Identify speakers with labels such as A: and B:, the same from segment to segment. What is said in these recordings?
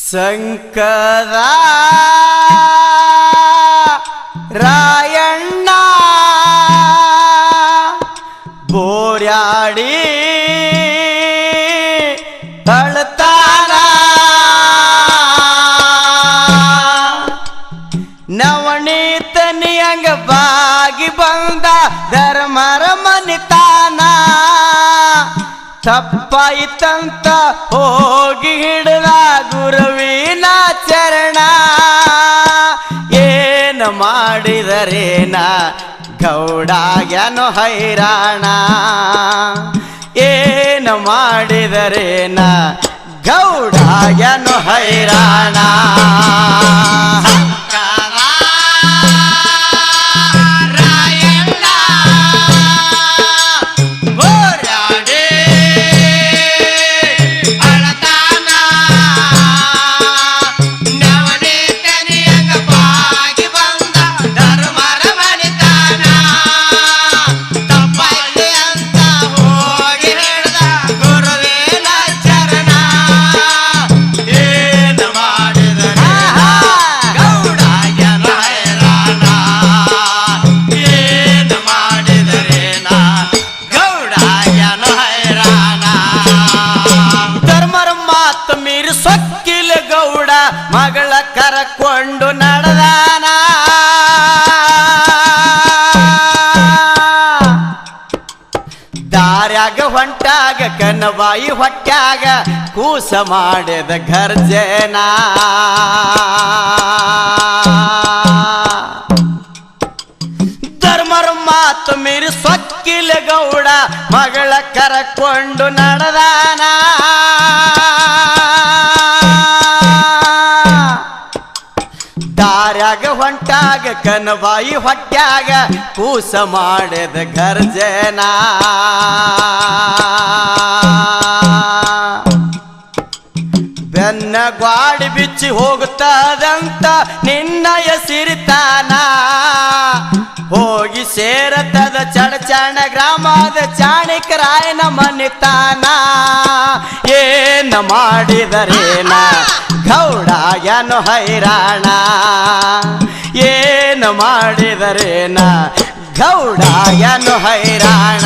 A: ಸಂಕದ ರಾಯಣ್ಣ ಬೋರ್ಯಾಡಿ ಅಳ್ತಾನ ನವನೀತನಿಯಂಗ ಬಾಗಿ ಬಂದ ಧರ್ಮರ ಮನಿತಾನ ತಪ್ಪಾಯಿತಂತ ಹೋಗಿ ಹಿಡಿದ ಗುರುವಿನ ಚರಣ ಏನು ಮಾಡಿದರೇನ ಗೌಡಾಗ್ಯನು ಹೈರಾಣ ಏನು ಮಾಡಿದರೇನ ಗೌಡಾಗ್ಯನು ಹೈರಾಣ ಸೊಕ್ಕಿಲ ಗೌಡ ಮಗಳ ಕರಕೊಂಡು ನಡೆದಾನ ದಾರ್ಯಾಗ ಹೊಂಟಾಗ ಕನಬಾಯಿ ಹೊಟ್ಯಾಗ ಕೂಸ ಮಾಡಿದ ಗರ್ಜನ ಧರ್ಮರ ಮಾತು ಮೀರಿ ಸೊಕ್ಕಿಲ ಗೌಡ ಮಗಳ ಕರಕೊಂಡು ನಡೆದಾನ ದಾರ್ಯಾಗ ಹೊಂಟಾಗ ಕನಬಾಯಿ ಹೊಟ್ಯಾಗ ಕೂಸ ಮಾಡಿದ ಗರ್ಜನ ಬೆನ್ನ ಗ್ವಾಡಿ ಬಿಚ್ಚಿ ಹೋಗುತ್ತದಂತ ನಿನ್ನಯ ಸಿರಿತಾನ ಹೋಗಿ ಸೇರತದ ಚಡಚಾಣ ಗ್ರಾಮದ ಚಾಣಿಕರಾಯನ ಮನಿತಾನ ಏನು ಮಾಡಿದರೇನ ಗೌಡಾಗ್ಯನು ಹೈರಾಣ ಏನು ಮಾಡಿದರೇನ ಗೌಡಾಗ್ಯನು ಹೈರಾಣ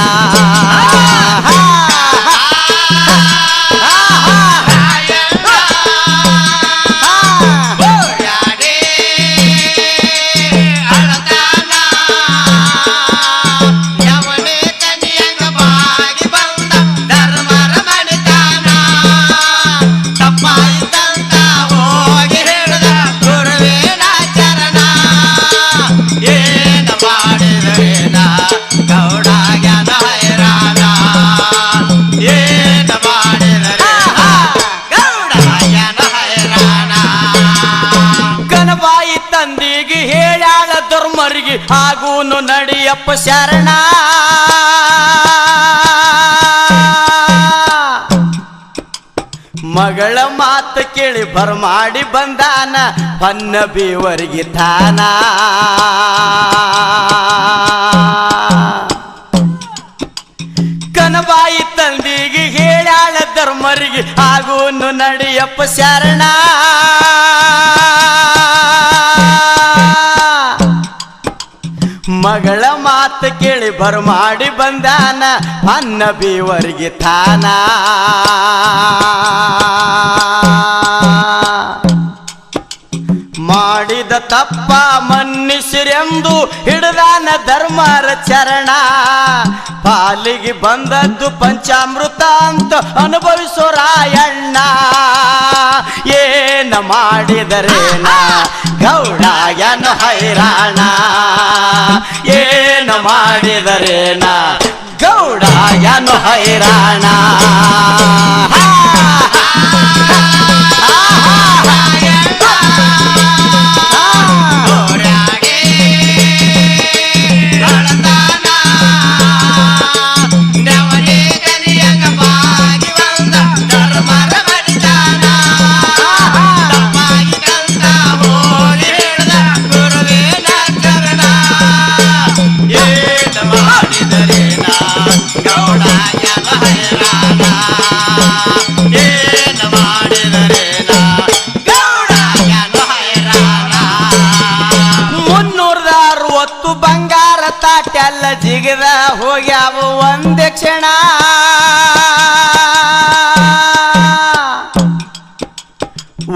A: ತಂದಿಗೆ ಹೇಳ್ಯಾಳ ಧರ್ಮರಿಗೆ ಆಗೂನು ನಡಿಯಪ್ಪ ಶರಣ ಮಗಳ ಮಾತು ಕೇಳಿ ಬರ್ಮಾಡಿ ಬಂದಾನ ಹೊನ್ನಬಿವರಿಗೆ ತಾನ ಕನಬಾಯಿ ತಂದಿಗೆ ಹೇಳ್ಯಾಳ ಧರ್ಮರಿಗೆ ಆಗೂನು ನಡಿಯಪ್ಪ ಶರಣ ಮಗಳ ಮಾತು ಕೇಳಿ ಬರ್ಮಾಡಿ ಬಂದಾನ ಹೊನ್ನಬಿವರಿಗೆ ತಾನ ಮಾಡಿದ ತಪ್ಪ ಮನ್ನಿಸಿರೆಂದು ಹಿಡಿದಾನ ಧರ್ಮರ ಚರಣ ಪಾಲಿಗೆ ಬಂದದ್ದು ಪಂಚಾಮೃತ ಅಂತ ಅನುಭವಿಸೋ ರಾಯಣ್ಣ ಏನು ಮಾಡಿದರೇನ ಗೌಡಾಗ್ಯನು ಹೈರಾಣ ಏನು ಮಾಡಿದರೇನ ಗೌಡಾಗ್ಯನು ಹೈರಾಣ ಗೌಡಾಗ್ಯನು ಹೈರಾಣ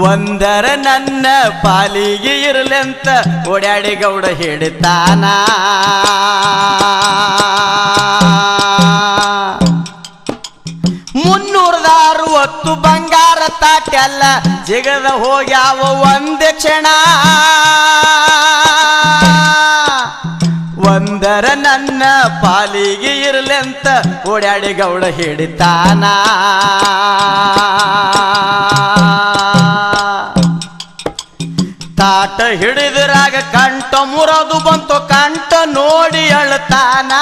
A: ಒಂದರ ನನ್ನ ಪಾಲಿಗೆ ಇರಲೆಂತ ಓಡ್ಯಾಡಿ ಗೌಡ ಹಿಡಿತಾನ ಮುನ್ನೂರದ 60 ಬಂಗಾರ ತಾಟೆಲ್ಲ ಜಿಗದ ಹೋಗ್ಯಾವ ಒಂದೇ ಕ್ಷಣ ಒಂದರ ನನ್ನ ಪಾಲಿಗೆ ಇರಲೆಂತ ಓಡ್ಯಾಡಿ ಗೌಡ ಹಿಡಿತಾನ ತಾಟ ಹಿಡಿದ್ರಾಗ ಕಂಠ ಮುರದು ಬಂತು ಕಂಠ ನೋಡಿ ಅಳ್ತಾನ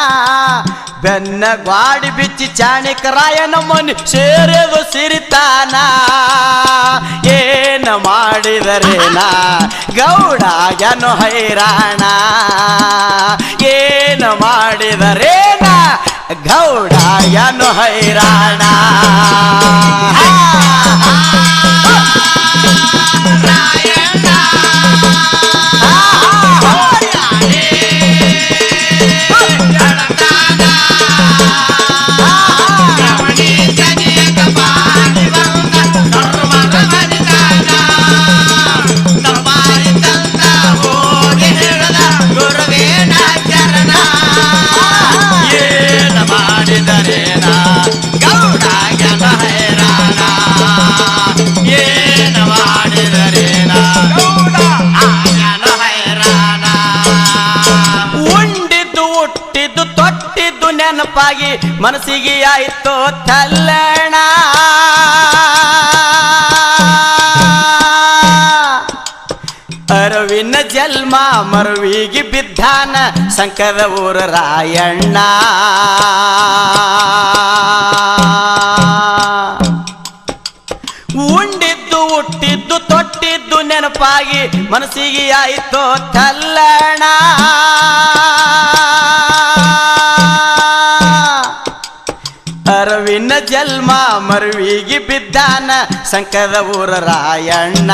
A: ಬೆನ್ನ ಗ್ವಾಡಿ ಬಿಚ್ಚಿ ಚಾಣಿಕರಾಯನ ಮನಿ ಸೇರೆದು ಸಿರಿತಾನ ಏನ ಮಾಡಿದರೇನ ಗೌಡಾಯನು ಹೈರಾಣ ಏನ ಮಾಡಿದರೇನ ಗೌಡಾಯನು ಹೈರಾಣ ನೆನಪಾಗಿ ಮನಸ್ಸಿಗೆ ಆಯ್ತು ತಲ್ಲಣ ಅರವಿನ ಜನ್ಮ ಮರುವಿಗೆ ಬಿದ್ದಾನ ಸಂಕದ ಊರ ರಾಯಣ್ಣ ಉಂಡಿದ್ದು ಹುಟ್ಟಿದ್ದು ತೊಟ್ಟಿದ್ದು ನೆನಪಾಗಿ ಮನಸ್ಸಿಗೆ ಆಯ್ತು ತಲ್ಲಣ ಅರವಿನ ಜನ್ಮ ಮರುವಿಗೆ ಬಿದ್ದಾನ ಸಂಕದ ಊರ ರಾಯಣ್ಣ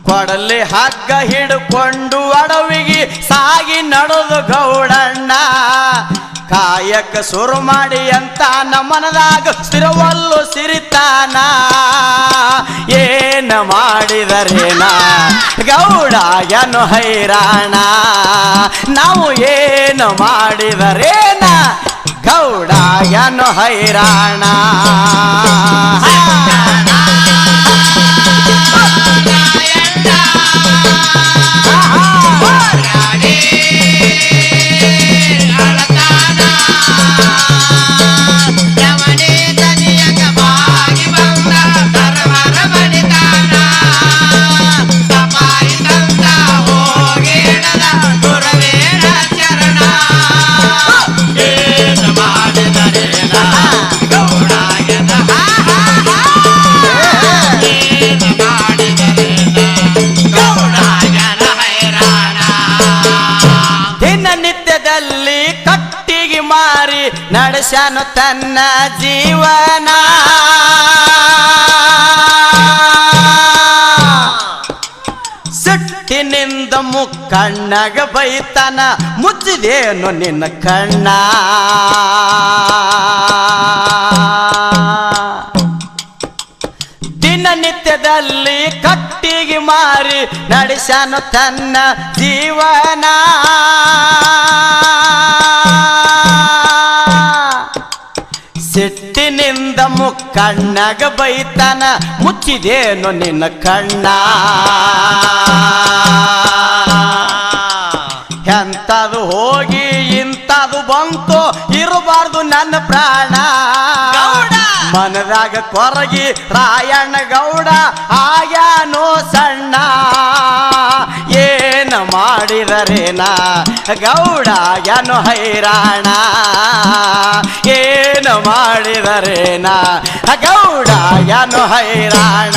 A: ಕೊಡಲಿ ಹಗ್ಗ ಹಿಡ್ಕೊಂಡು ಅಡವಿಗೆ ಸಾಗಿ ನಡೆದು ಗೌಡಣ್ಣ ಕಾಯಕ ಸುರು ಮಾಡಿ ಅಂತ ಮನದಾಗ ಸ್ಥಿರವಲ್ಲು ಸಿರಿತಾನ ಏನ ಮಾಡಿದರೇನ ಗೌಡಾಯನು ಹೈರಾಣ ನಾವು ಏನು ಮಾಡಿದರೇನ ಗೌಡಾಯನು ಹೈರಾಣ ದಿನನಿತ್ಯದಲ್ಲಿ ಕಟ್ಟಿಗೆ ಮಾರಿ ನಡೆಸನು ತನ್ನ ಜೀವನ ಸಿಟ್ಟಿನಿಂದ ಮುಕ್ಕಣ್ಣಗ ಬೈತನ ಮುಚ್ಚಿದೇನು ನಿನ್ನ ಕಣ್ಣ ದಿನನಿತ್ಯದಲ್ಲಿ ಕಟ್ಟಿಗೆ ಮಾರಿ ನಡೆಸನು ತನ್ನ ಜೀವನ ಸಿಟ್ಟಿನಿಂದ ಮುಕ್ಕಣ್ಣಗ ಬೈತನ ಮುಚ್ಚಿದೇನು ನಿನ್ನ ಕಣ್ಣ ಎಂತದು ಹೋಗಿ ಇಂತದು ಬಂತು ಇರಬಾರ್ದು ನನ್ನ ಪ್ರಾಣ ಮನದಾಗ ಕೊರಗಿ ರಾಯಣ್ಣ ಗೌಡ ಆಗ್ಯಾನೋ ಸಣ್ಣ ಏನ ಮಾಡಿದರೇನ ಗೌಡಾಯನು ಹೈರಾಣ ಏನ ಮಾಡಿದರೇನ ಗೌಡಾಯನು ಹೈರಾಣ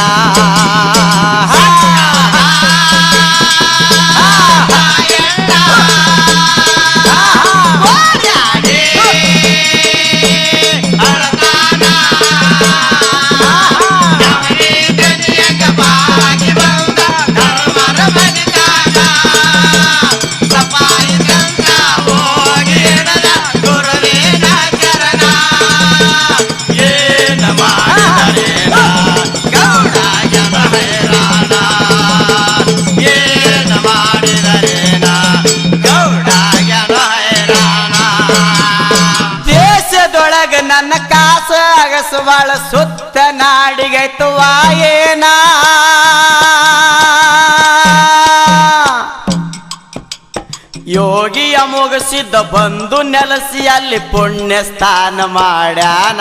A: ದಾರಿಗೈತು ವಾಯೇನ ಯೋಗಿಯ ಮುಗಿಸಿದ್ದ ಬಂದು ನೆಲೆಸಿ ಅಲ್ಲಿ ಪುಣ್ಯ ಸ್ಥಾನ ಮಾಡ್ಯಾನ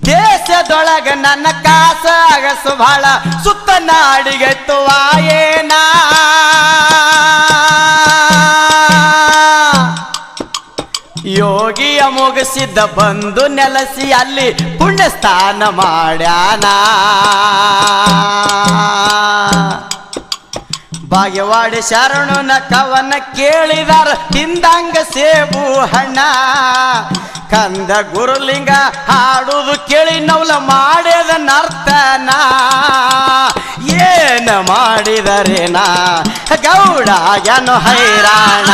A: ದೇಶದೊಳಗ ನನ್ನ ಕಾಸ ಅಗಸು ಬಹಳ ಸುತ್ತ ನಾಡಿಗೈತು ವಾಯೇನ ಯೋಗಿಯ ಮುಗಿಸಿದ್ದ ಬಂದು ನೆಲೆಸಿ ಅಲ್ಲಿ ಪುಣ್ಯ ಸ್ಥಾನ ಮಾಡ್ಯಾನ ಭಾಗ್ಯವಾಡಿ ಶರಣನ ಕವನ ಕೇಳಿದಾರ ತಿಂದಂಗ ಸೇಬು ಹಣ್ಣ ಕಂದ ಗುರುಲಿಂಗ ಹಾಡುದು ಕೇಳಿ ನವಲ ಮಾಡ್ಯದ ನರ್ತನ ಏನ ಮಾಡಿದರೇನ ಗೌಡಾಯನು ಹೈರಾಣ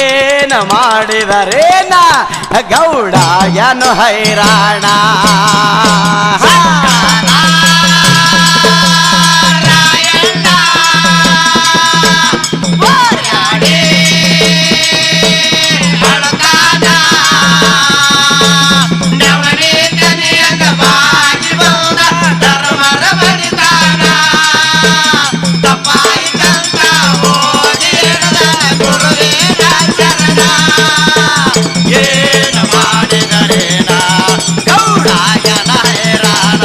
A: ಏನ ಮಾಡಿದರೇನ ಗೌಡಾಯನು ಹೈರಾಣ
B: ಏನ ಮಾಡಿದರೇನ ಗೌಡಾಯನ ಹೈರಾಣ